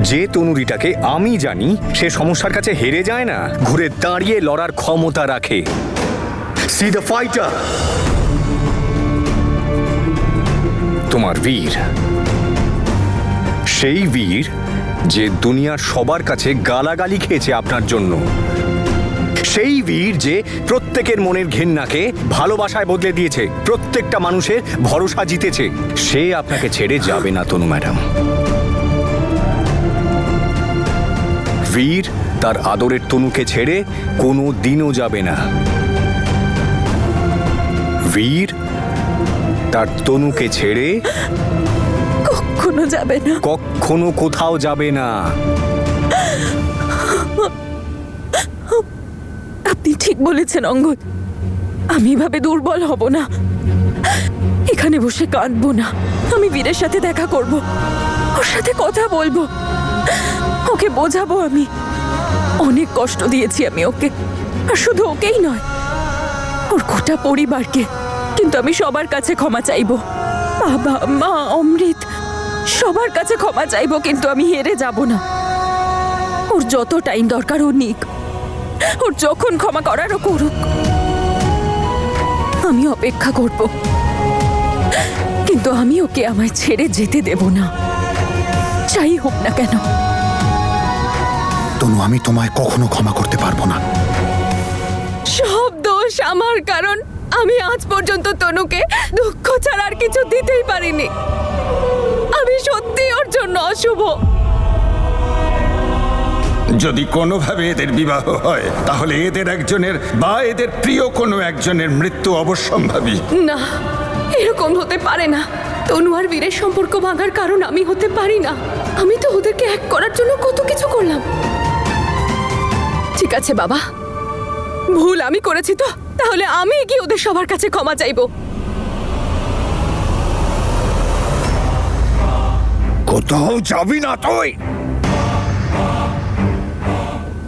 যে তনুরিটাকে আমি জানি সে সমস্যার কাছে হেরে যায় না, ঘুরে দাঁড়িয়ে লড়ার ক্ষমতা রাখে। C the fighter. তোমার বীর, সেই বীর যে দুনিয়ার সবার কাছে গালাগালি খেয়েছে আপনার জন্য, সেই বীর যে প্রত্যেকের মনের ঘেন্নাকে ভালোবাসায় বদলে দিয়েছে, প্রত্যেকটা মানুষের ভরসা জিতেছে, সে আপনাকে ছেড়ে যাবে না তনু ম্যাডাম। বীর তার আদরের তনুকে ছেড়ে কোনো দিনও যাবে না। বীর তার তনুকে ছেড়ে কখনো যাবে না, কখনো কোথাও যাবে না। আপনি ঠিক বলেছেন অঙ্গদ, আমি এভাবে দুর্বল হব না, এখানে বসে কাঁদবো না। আমি বীরের সাথে দেখা করব, ওর সাথে কথা বলবো, ওকে বোঝাবো। আমি অনেক কষ্ট দিয়েছি আমি ওকে, আর শুধু ওকেই নয়, ওর গোটা পরিবারকে। কিন্তু আমি সবার কাছে ক্ষমা চাইবো, বাবা মা অমৃত সবার কাছে ক্ষমা চাইবো, কিন্তু আমি হেরে যাব না। ওর যত টাইম দরকার ও নিক, ওর যখন ক্ষমা করার ও করুক, আমি অপেক্ষা করব, কিন্তু আমি ওকে আমায় ছেড়ে যেতে দেব না, যাই হোক না কেন। তনু, আমি তোমায় কখনো ক্ষমা করতে পারবো না। সব দোষ আমার, কারণ আমি আজ পর্যন্ত তনুকে দুঃখ ছাড়া আর কিছু দিতেই পারিনি। আমি সত্যি ওর জন্য অশুভ। যদি কোনোভাবে এদের বিবাহ হয় তাহলে এদের একজনের বা এদের প্রিয় কোনো একজনের মৃত্যু অবশ্যম্ভাবী। না, এরকম হতে পারে না। তনু আর বীরের সম্পর্ক ভাঙার কারণ আমি হতে পারি না। আমি তো ওদেরকে এক করার জন্য কত কিছু করলাম। ঠিক আছে বাবা, ভুল আমি করেছি, তো তাহলে আমি গিয়ে ওদের সবার কাছে ক্ষমা চাইবো। কোথাও যাবি না তুই।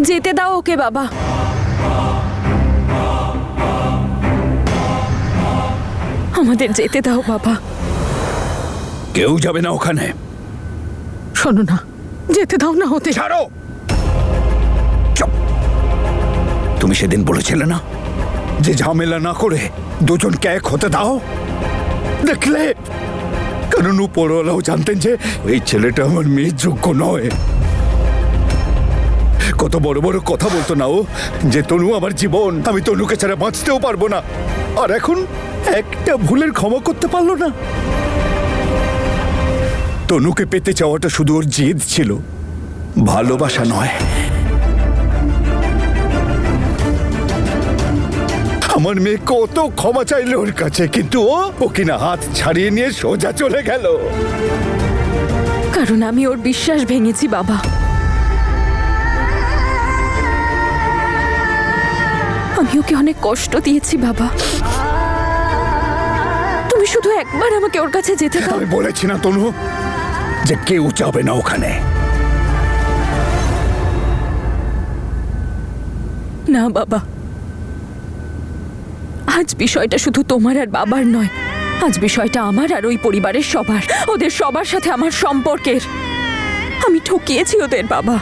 যেতে দাও ওকে বাবা। আমাদের যেতে দাও বাবা। কেউ যাবে না ওখানে। শোনো না, যেতে দাও না ওদের। ছাড়ো। চুপ। তুমি সেদিন বলেছিলে না যে ঝামেলা না করে দুজনকে এক হতে দাও? দেখলে, কারণ উপরওয়ালাও জানতেন যে এই ছেলেটা আমার মেয়ের যোগ্য নয়। কত বড় বড় কথা বলতো না ও, যে তনু আমার জীবন, আমি তনুকে ছাড়া বাঁচতেও পারবো না। আর এখন একটা ভুলের ক্ষমা করতে পারলো না। তনুকে পেতে চাওয়াটা শুধু ওর জেদ ছিল, ভালোবাসা নয়। আমার মেয়ে কত ক্ষমা চাইলো ওর কাছে, কিন্তু ও কিনা হাত ছাড়িয়ে নিয়ে সোজা চলে গেল। কারণ আমি ওর বিশ্বাস ভেঙেছি বাবা। আমি ওকে অনেক কষ্ট দিয়েছি বাবা। তুমি শুধু একবার আমাকে ওর কাছে যেতে দাও। আমি বলেছি না তনু যে কেউ যাবে না ওখানে? না বাবা, আজ বিষয়টা শুধু তোমার আর বাবার নয়, আজ বিষয়টা আমার আর ওই পরিবারের সবার, ওদের সবার সাথে আমার সম্পর্কের। আমি ঠকিয়েছি ওদের বাবা,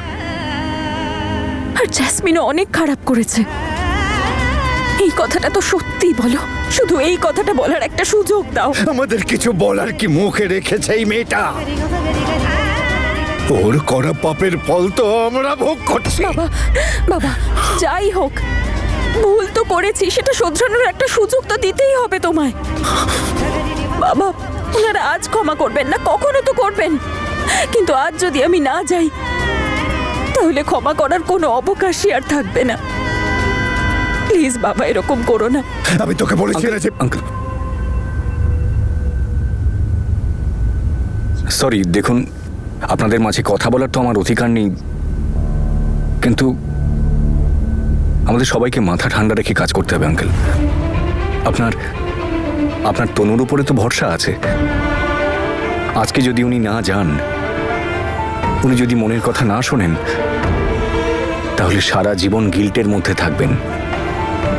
আর জ্যাসমিনও অনেক খারাপ করেছে। এই কথাটা তো সত্যি বলো, শুধু এই কথাটা বলার একটা সুযোগ দাও। আমাদের কিছু বলার কি মুখে রেখেছে এই মেয়েটা? ওর করা পাপের ফল তো আমরা ভোগ করছি। বাবা বাবা, যাই হোক, ভুল তো করেছি, সেটা শোধরানোর একটা সুযোগ তো দিতেই হবে তোমায়। বাবা, ওনারা আজ ক্ষমা করবেন না, কখনো তো করবেন, কিন্তু আজ যদি আমি না যাই তাহলে ক্ষমা করার কোনো অবকাশই আর থাকবে না। প্লিজ বাবা, এরকম করো না। আমি তোকে বলেছি না যে আঙ্কেল, সরি, দেখুন আপনাদের মাঝে কথা বলার তো আমার অধিকার নেই, কিন্তু আমাদের সবাইকে মাথা ঠান্ডা রেখে কাজ করতে হবে আঙ্কেল। আপনার তনুর উপরে তো ভরসা আছে। আজকে যদি উনি না যান, উনি যদি মনের কথা না শোনেন, তাহলে সারা জীবন গিল্টের মধ্যে থাকবেন।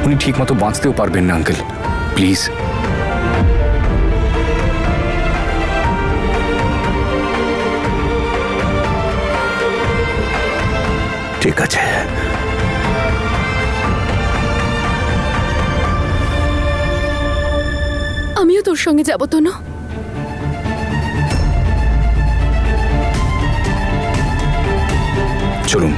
উনি ঠিক মতো বাঁচতেও পারবেন না আঙ্কেল, প্লিজ। ওর সঙ্গে যাবো তনু। চলুন।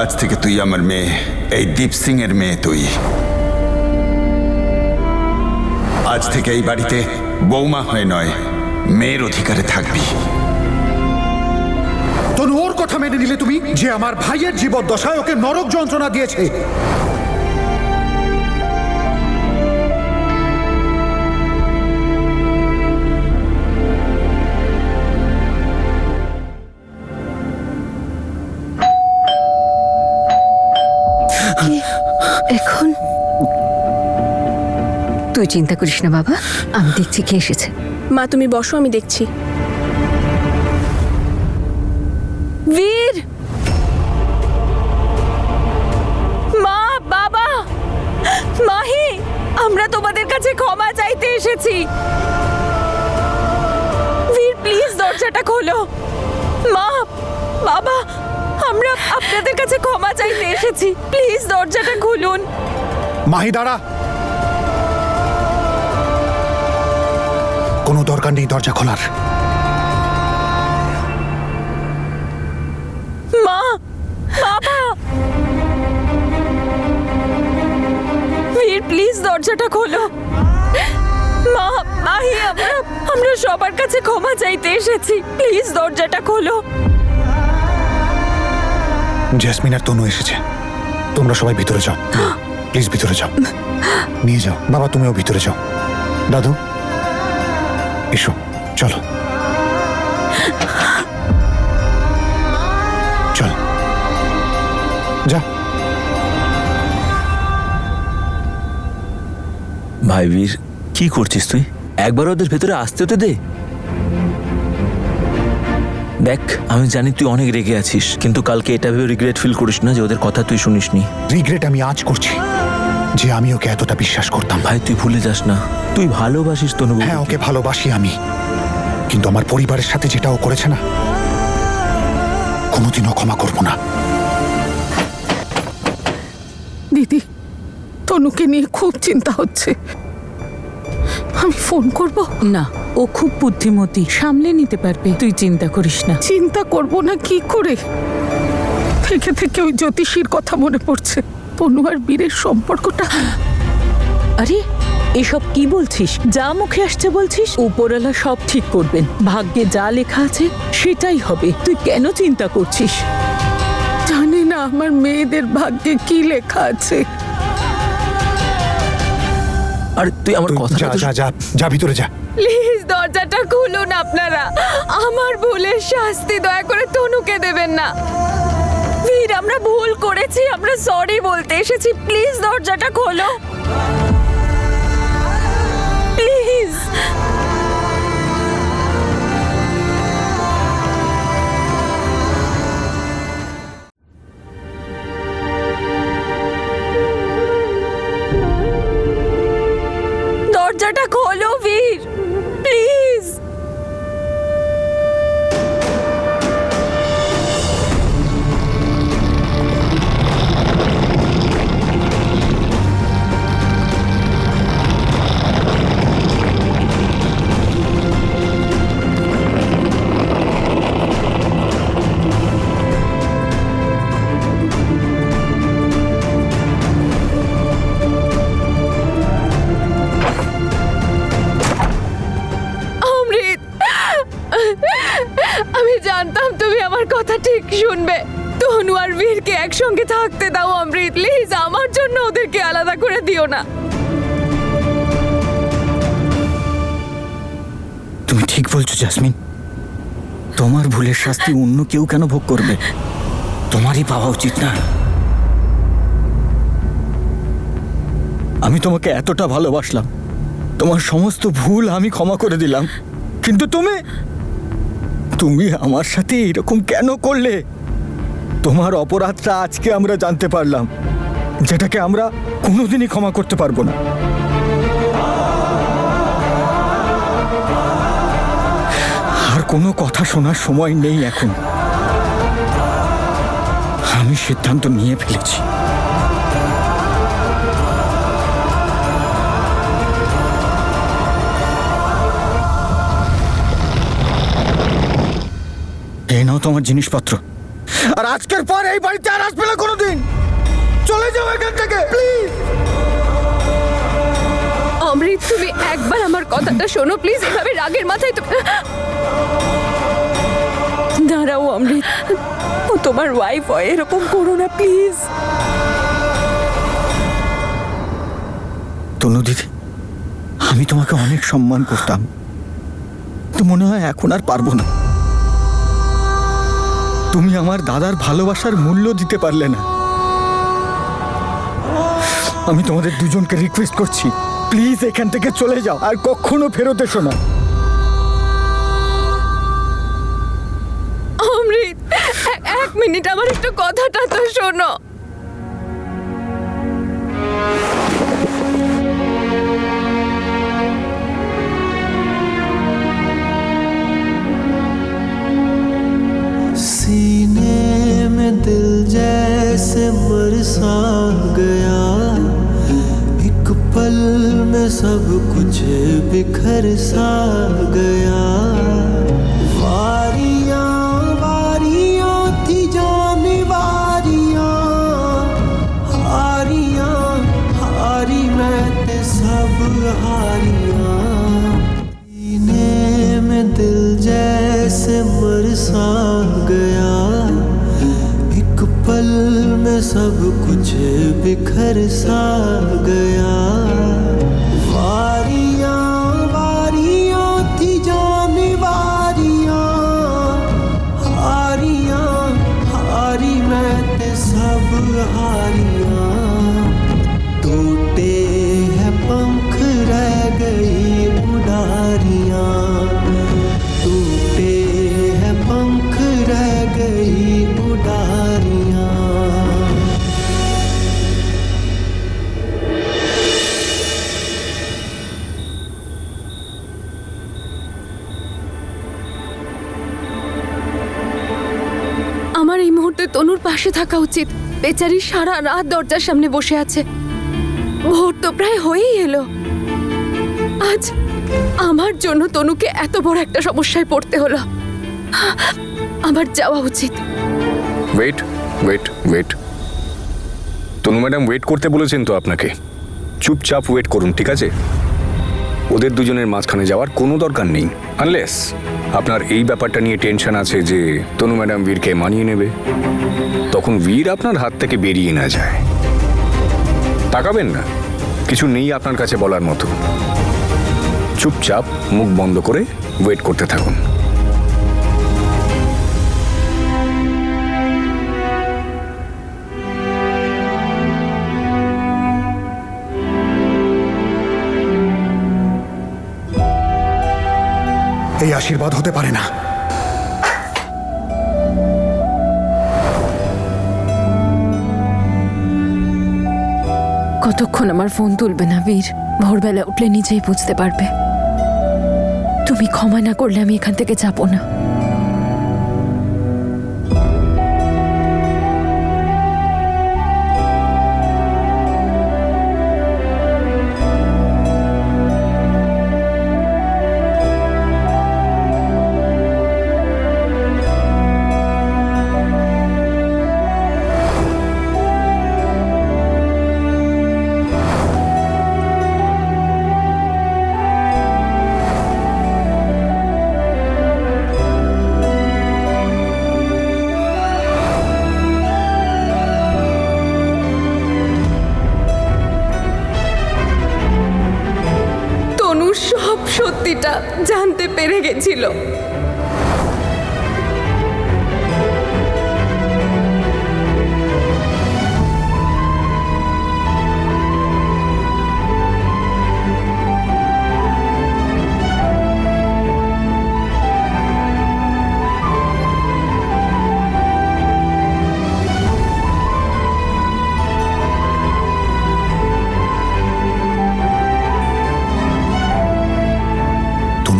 আজ থেকে তুই আমার মেয়ে, এই দীপ সিং এর মেয়ে তুই। আজ থেকে এই বাড়িতে বৌমা হয়ে নয়, মেয়ের অধিকারে থাকবি। তনু, ওর কথা মেনে নিলে তুমি যে আমার ভাইয়ের জীবদ্দশায় ওকে নরক যন্ত্রণা দিয়েছে? এখন তুই চিন্তা করিস না বাবা, আমি দেখছি কে এসেছে। মা তুমি বসো, আমি দেখছি। বীর, মা, বাবা, মাহি, আমরা তোমাদের কাছে ক্ষমা চাইতে এসেছি। বীর প্লিজ দরজাটা খোলো। মা, বাবা, আমরা আপনাদের কাছে ক্ষমা চাইতে এসেছি, প্লিজ দরজাটা খুলুন। মাহি দাঁড়া, কোনো দরকার নেই দরজা খোলার। মা, বাবা, বীর প্লিজ দরজাটা খোলো। মা, মাহি, আমরা সবার কাছে ক্ষমা চাইতে এসেছি, প্লিজ দরজাটা খোলো। জেসমিন আর তনু এসেছে, তোমরা সবাই ভিতরে যাও, প্লিজ ভিতরে যাও, নিয়ে যাও। বাবা তুমিও ভিতরে যাও। দাদু এসো, চলো চল, যা। ভাই বীর, কি করছিস তুই? একবার ওদের ভেতরে আসতে তো দে। দেখ, আমি জানি তুই অনেক রেগে আছিস, কিন্তু কালকে এটা ভেবে রিগ্রেট ফিল করিস না যে ওদের কথা তুই শুনিসনি। রিগ্রেট আমি আজ করছি যে আমি ওকে এতটা বিশ্বাস করতাম। ভাই তুই ভুলে যাস না, তুই ভালোবাসিস তনু। হ্যাঁ, ওকে ভালোবাসি আমি, কিন্তু আমার পরিবারের সাথে যেটা ও করেছে না, কোনোদিনও ক্ষমা করবো না। দিদি, তনুকে নিয়ে খুব চিন্তা হচ্ছে, আমি ফোন করব? না, ও খুব বুদ্ধিমতী, সামলে নিতে পারবে, তুই চিন্তা করিস না। চিন্তা করব না কি করে? থেকে থেকে ওই জ্যোতিষীর কথা মনে পড়ছে, তনু আর বীরের সম্পর্কটা। আরে এসব কি বলছিস? যা মুখে আসছে বলছিস। উপরওয়ালা সব ঠিক করবেন, ভাগ্যে যা লেখা আছে সেটাই হবে, তুই কেন চিন্তা করছিস? জানি না আমার মেয়েদের ভাগ্যে কি লেখা আছে। আর তুই আমার কথা যা যা যা যা, ভিতরে যা। প্লিজ দরজাটা খুলুন আপনারা, আমার ভুলের শাস্তি দয়া করে তনুকে দেবেন না। বীর, আমরা ভুল করেছি, আমরা সরি বলতে এসেছি, প্লিজ দরজাটা খোলো, প্লিজ। দরজাটা খোলো বীর, প্লিজ। আমি জানতাম তুমি আমার কথা ঠিক শুনবে। তনু আর বীরকে একসঙ্গে থাকতে দাও অমৃত, প্লিজ। আমার জন্য ওদেরকে আলাদা করে দিও না। তুমি ঠিক বলছো জেসমিন, তোমার ভুলের শাস্তি অন্য কেউ কেন ভোগ করবে? তোমারই পাওয়া উচিত না। আমি তোমাকে এতটা ভালোবাসলাম, তোমার সমস্ত ভুল আমি ক্ষমা করে দিলাম, কিন্তু তুমি আমার সাথে এরকম কেন করলে? তোমার অপরাধটা আজকে আমরা জানতে পারলাম, যেটাকে আমরা কোনোদিনই ক্ষমা করতে পারবো না। কোনো কথা শোনার সময় নেই এখন। আমি সিদ্ধান্ত নিয়ে ফেলেছি। এই নাও তোমার জিনিসপত্র, আর আজকের পর এই বাড়িতে আর আসবে না কোনোদিন। চলে যাও এখান থেকে প্লিজ। অমৃত, তুমি একবার আমার কথাটা শোনো প্লিজ। এভাবে রাগের মাথায় তো দাঁড়াও অমৃত, ও তোমার ওয়াইফ হয়, এরকম করো না প্লিজ। তনু দিদি, আমি তোমাকে অনেক সম্মান করতাম, তো মনে হয় এখন আর পারবো না। তুমি আমার দাদার ভালোবাসার মূল্য দিতে পারলে না। আমি তোমাদের দুজনকে রিকোয়েস্ট করছি, প্লিজ এখান থেকে চলে যাও, আর কখনো ফেরত এসো না। অমৃত, এক মিনিট, আমার একটু কথাটা তো শোনো। सीने में दिल जैसे बरसा गया, एक पल में सब कुछ बिखर सा गया। वारियां वारियां थी जाने वारियां, हारियां हारी मैं ते सब हारियां। सीने में दिल जैसे बरसा गया, एक पल में सब कुछ बिखर सा गया। वारियां वारियां थी जाने वारियां, हारियां हारी मैं ते सब हारियां। टूटे हैं पंख रह गई उड़ारियां, टूटे हैं पंख रह गई उड़ारियां। আমার এই মুহূর্তে তনুর পাশে থাকা উচিত। বেচারি সারা রাত দরজার সামনে বসে আছে। ভোর তো প্রায় হয়েই এলো। আজ আমার জন্য তনুকে এত বড় একটা সমস্যায় পড়তে হলো। আমার যাওয়া উচিত। ওয়েট ওয়েট ওয়েট, তনু ম্যাডাম ওয়েট করতে বলেছেন তো আপনাকে। চুপচাপ ওয়েট করুন, ঠিক আছে? ওদের দুজনের মাঝখানে যাওয়ার কোনো দরকার নেই, আনলেস আপনার এই ব্যাপারটা নিয়ে টেনশন আছে যে তনু ম্যাডাম বীরকে মানিয়ে নেবে, তখন বীর আপনার হাত থেকে বেরিয়ে না যায়। তাকাবেন না, কিছু নেই আপনার কাছে বলার মতো। চুপচাপ মুখ বন্ধ করে ওয়েট করতে থাকুন। এই আশীর্বাদ হতে পারে না। কতক্ষণ আমার ফোন তুলবে না বীর? ভোরবেলা উঠলে নিজেই বুঝতে পারবে। তুমি ক্ষমা না করলে আমি এখান থেকে যাব না। সব সত্যিটা জানতে পেরে গেছিল।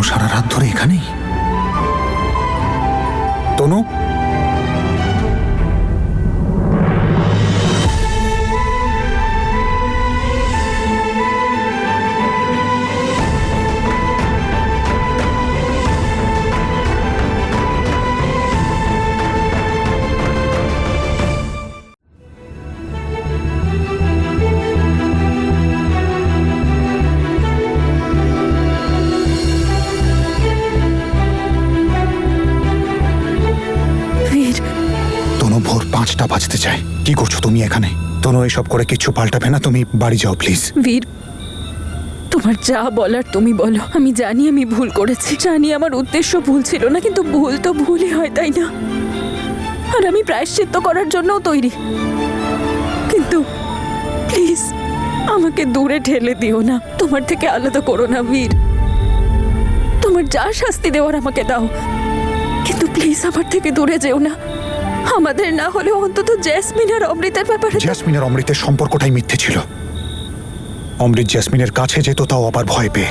সারা রাত ধরে এখানেই? তনু, বীর, তনু ভোর 5টা বাজতে চায়। কি করছো তুমি এখানে? তনু, এসব করে কিচ্ছু পাল্টাবে না, তুমি বাড়ি যাও প্লিজ। বীর, তোমার যা বলার তুমি বলো। আমি জানি আমি ভুল করেছি, জানি আমার উদ্দেশ্য ভুল ছিল না, কিন্তু ভুল তো ভুলই হয়, তাই না? আর আমি প্রায়শ্চিত্ত করার জন্যও তৈরি, কিন্তু প্লিজ আমাকে দূরে ঠেলে দিও না, তোমার থেকে আলাদা করো না বীর। তোমার যা শাস্তি দেওয়ার আমাকে দাও, কিন্তু প্লিজ আমার থেকে দূরে যেও না। আমাদের না হলেও অন্তত জেসমিন আর অমৃতের ব্যাপারে তো- জেসমিন আর অমৃতের সম্পর্কটাই মিথ্যে ছিল। অমৃত জেসমিনের কাছে যেত, তাও আবার ভয় পেয়ে।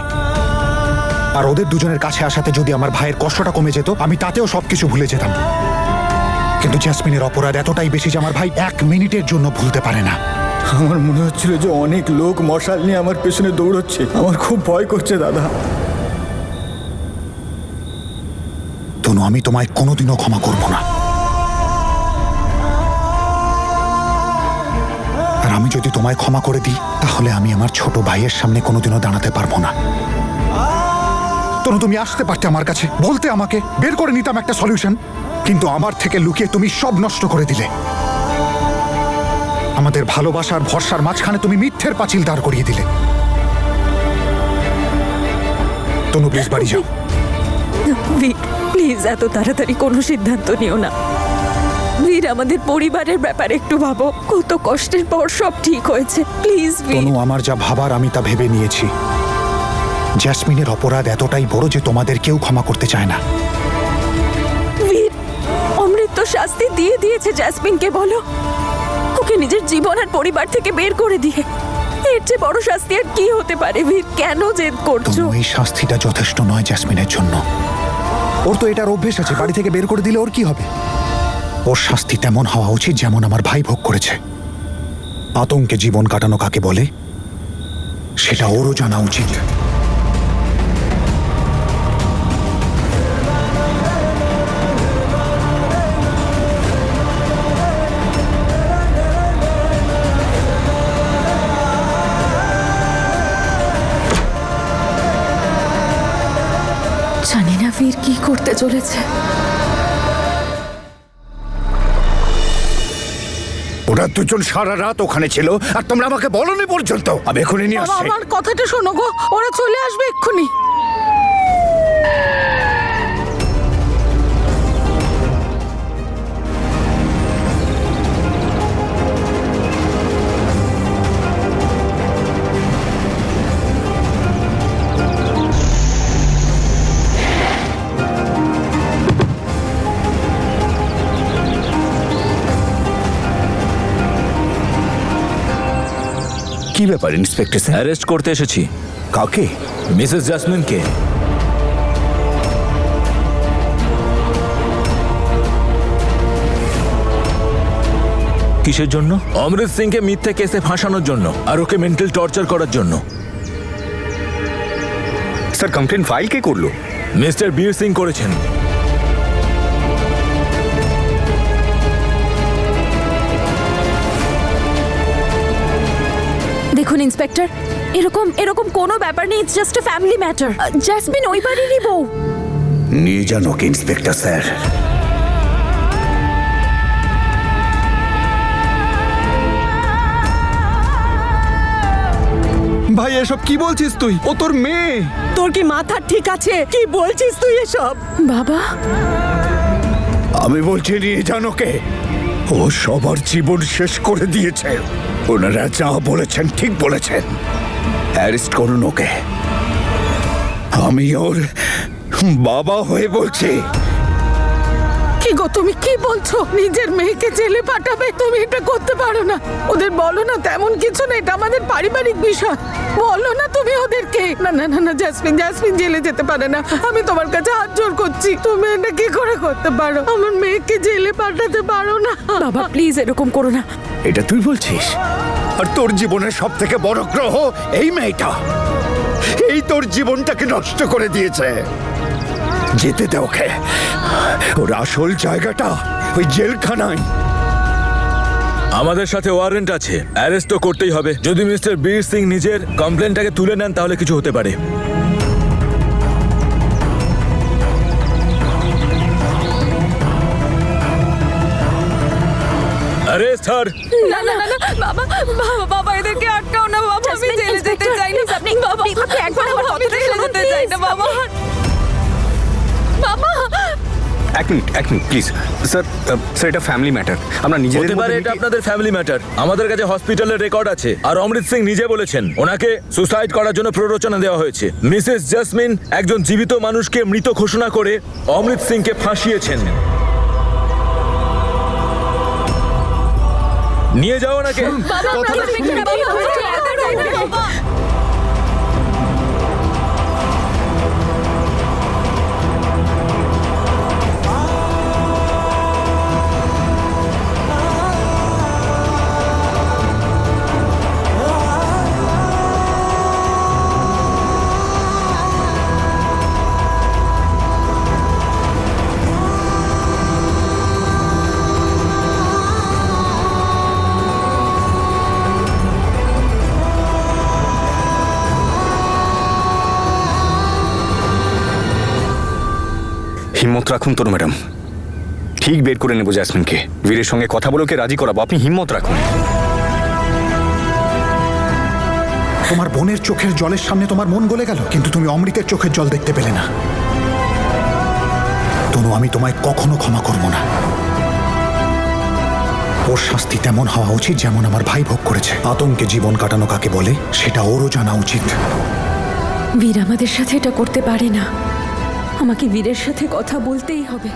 আর ওদের দুজনের কাছে আসাতে যদি আমার ভাইয়ের কষ্টটা কমে যেত, আমি তাতেও সবকিছু ভুলে যেতাম। কিন্তু জেসমিনের অপরাধ এতটাই বেশি যে আমার ভাই 1 মিনিটের জন্য ভুলতে পারে না। আমার মনে হচ্ছিল যে অনেক লোক মশাল নিয়ে আমার পেছনে দৌড়চ্ছে। আমার খুব ভয় করছে দাদা। তনু, আমি তোমায় কোনোদিনও ক্ষমা করব না। আর আমি যদি তোমায় ক্ষমা করে দিই, তাহলে আমি আমার ছোট ভাইয়ের সামনে কোনোদিনও দাঁড়াতে পারবো না। তনু, তুমি আসতে পারতে আমার কাছে, বলতে আমাকে, বের করে নিতাম একটা সলিউশন। কিন্তু আমার থেকে লুকিয়ে তুমি সব নষ্ট করে দিলে। আমাদের ভালোবাসার ভরসার মাঝখানে তুমি মিথ্যের পাঁচিল দাঁড় করিয়ে দিলে। তনু, প্লিজ বাড়ি যাও। বীর, প্লিজ এত তাড়াতাড়ি কোনো সিদ্ধান্ত নিও না। বীর, আমাদের পরিবারের ব্যাপারে একটু ভাবো। কত কষ্টের পর সব ঠিক হয়েছে, প্লিজ বীর। তনু, আমার যা ভাবার আমি তা ভেবে নিয়েছি। জেসমিনের অপরাধ এতটাই বড় যে তোমাদের কেউ ক্ষমা করতে চায় না। বীর, অমৃত তো শাস্তি দিয়ে দিয়েছে জেসমিনকে, বলো। ওকে নিজের জীবন আর পরিবার থেকে বের করে দিয়ে এর চেয়ে বড় শাস্তি আর কি হতে পারে? বীর, কেন জেদ করছো? তনু, এই শাস্তিটা যথেষ্ট নয় জেসমিনের জন্য। ওর তো এটার অভ্যেস আছে, বাড়ি থেকে বের করে দিলে ওর কি হবে? ওর শাস্তি তেমন হওয়া উচিত যেমন আমার ভাই ভোগ করেছে। আতঙ্কে জীবন কাটানো কাকে বলে সেটা ওরও জানা উচিত। জানি না বীর কি করতে চলেছে। ওরা দুজন সারা রাত ওখানে ছিল আর তোমরা আমাকে বলনি পর্যন্ত। আমি এখনই নিয়ে বাবা, আসছি। আমার কথাটা শোনো গো, ওরা চলে আসবে এক্ষুনি। কি ব্যাপার ইন্সপেক্টর স্যার? অ্যারেস্ট করতে এসেছি কাকে? মিসেস জাসমিনকে। কিসের জন্য? অমৃত সিংকে মিথ্যে কেসে ফাঁসানোর জন্য আর ওকে মেন্টাল টর্চার করার জন্য। স্যার, কমপ্লেন ফাইল কে করলো? মিস্টার বীর সিং করেছেন। দেখুন ইন্সপেক্টর, এরকম কোনো ব্যাপার নেই। It's just a family matter. Jasmine ওই বাড়িরই বউ। নিয়ে যান ওকে ইন্সপেক্টর স্যার। ভাই, এসব কি বলছিস তুই? ও তোর মেয়ে। তোর কি মাথা ঠিক আছে? কি বলছিস তুই এসব? বাবা, আমি বলছি নিয়ে যান ওকে। ও সবার জীবন শেষ করে দিয়েছে। ওনারা যা বলেছেন ঠিক বলেছেন। অ্যারেস্ট করুন ওকে। আমি ওর বাবা হয়ে বলছি। কি গো তুমি কি বলছো? নিজের মেয়েকে জেলে পাঠাবে? তুমি এটা করতে পারো না। ওদের বলো না তেমন কিছু না, এটা আমাদের পারিবারিক বিষয়। বলো না তুমি ওদেরকে। না না না না জাসমিন, জাসমিন জেলে যেতে পারে না। আমি তোমার কাছে হাত জোড় করছি, তুমি এটা কি করে করতে পারো? আমার মেয়েকে জেলে পাঠাতে পারো না। বাবা প্লিজ এরকম করো না। এটা তুই বলছিস? আর তোর জীবনের সব থেকে বড় গ্রহ এই মেয়েটা, এই তোর জীবনটাকে নষ্ট করে দিয়েছে। যেতে দে ওকে। ওর আসল জায়গাটা ওই জেলখানায়। আমাদের সাথে ওয়ারেন্ট আছে, অ্যারেস্ট তো করতেই হবে। যদি মিস্টার বীর সিং নিজের কমপ্লেনটাকে তুলে নেন তাহলে কিছু হতে পারে। অ্যারেস্ট হার। না না না না, বাবা বাবা বাবা এদেরকে আটকাও না বাবা। আমি জেলে যেতে চাই না। আপনি বাবা একবার আমার কথাটা শুনতে চাই না বাবা। বাবা এক মিনিট প্লিজ স্যার। স্যার এটা ফ্যামিলি ম্যাটার, আমরা নিজেদের হতে পারে মধ্যে এটা মিটিয়ে- আপনাদের ফ্যামিলি ম্যাটার। আমাদের কাছে হসপিটালের রেকর্ড আছে, আর অমৃত সিং নিজে বলেছেন ওনাকে সুসাইড করার জন্য প্ররোচনা দেওয়া হয়েছে। মিসেস জাসমিন একজন জীবিত মানুষকে মৃত ঘোষণা করে অমৃত সিংকে ফাঁসিয়েছেন। নিয়ে যাও ওনাকে। হিম্মত রাখুন তনু ম্যাডাম, ঠিক বের করে নেবো জ্যাসমিনকে। বীরের সঙ্গে কথা বলে ওকে রাজি করাবো, আপনি হিম্মত রাখুন। তোমার বোনের চোখের জলের সামনে তোমার মন গলে গেল, কিন্তু তুমি অমৃতের চোখের জল দেখতে পেলে না। তনু, আমি তোমায় কখনো ক্ষমা করব না। ওর শাস্তি তেমন হওয়া উচিত যেমন আমার ভাই ভোগ করেছে। আতঙ্কে জীবন কাটানো কাকে বলে সেটা ওরও জানা উচিত। বীর আমাদের সাথে এটা করতে পারে না। আমাকে বীরের সাথে কথা বলতেই হবে।